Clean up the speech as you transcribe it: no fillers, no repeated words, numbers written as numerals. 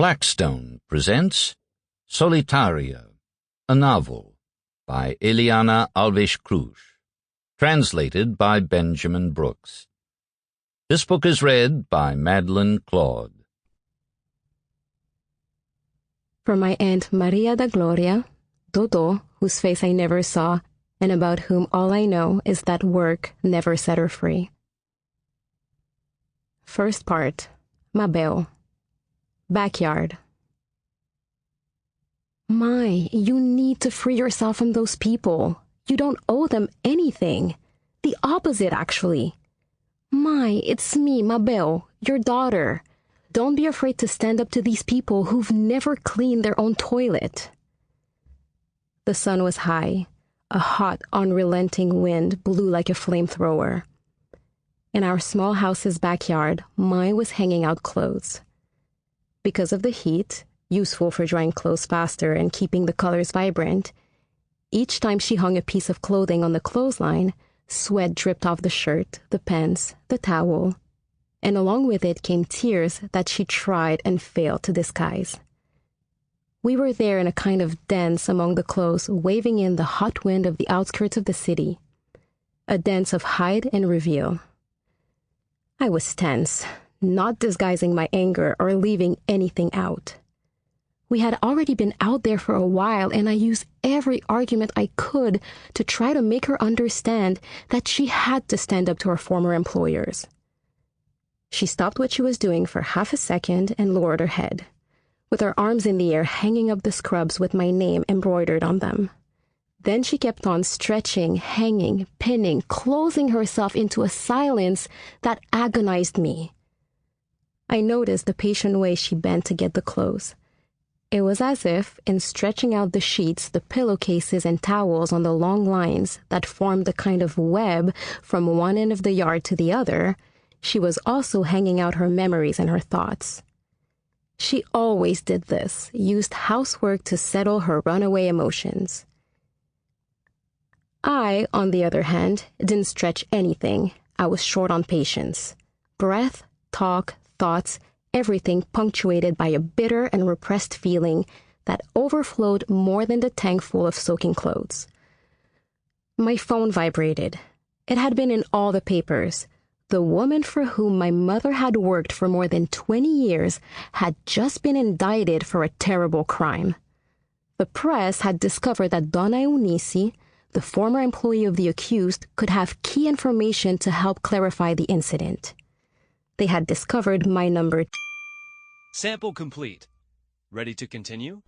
Blackstone presents Solitaria, a novel by Eliana Alves Cruz, translated by Benjamin Brooks. This book is read by Madeleine, Claude. For my Aunt Maria da Gloria, Dodo, whose face I never saw, and about whom all I know is that work never set her free. First part, Mabel. Backyard. My, you need to free yourself from those people. You don't owe them anything. The opposite, actually. My, it's me, Mabel, your daughter. Don't be afraid to stand up to these people who've never cleaned their own toilet. The sun was high. A hot, unrelenting wind blew like a flamethrower. In our small house's backyard, Mai was hanging out clothes. Because of the heat, useful for drying clothes faster and keeping the colors vibrant, each time she hung a piece of clothing on the clothesline, sweat dripped off the shirt, the pants, the towel, and along with it came tears that she tried and failed to disguise. We were there in a kind of dance among the clothes, waving in the hot wind of the outskirts of the city, a dance of hide and reveal. I was tense, not disguising my anger or leaving anything out. We had already been out there for a while, and I used every argument I could to try to make her understand that she had to stand up to her former employers. She stopped what she was doing for half a second and lowered her head, with her arms in the air hanging up the scrubs with my name embroidered on them. Then she kept on stretching, hanging, pinning, closing herself into a silence that agonized me. I noticed the patient way she bent to get the clothes. It was as if, in stretching out the sheets, the pillowcases and towels on the long lines that formed a kind of web from one end of the yard to the other, she was also hanging out her memories and her thoughts. She always did this, used housework to settle her runaway emotions. I, on the other hand, didn't stretch anything. I was short on patience. Breath, talk, thoughts, everything punctuated by a bitter and repressed feeling that overflowed more than the tank full of soaking clothes. My phone vibrated. It had been in all the papers. The woman for whom my mother had worked for more than 20 years had just been indicted for a terrible crime. The press had discovered that Donna Eunice, the former employee of the accused, could have key information to help clarify the incident. They had discovered my number. Sample complete. Ready to continue?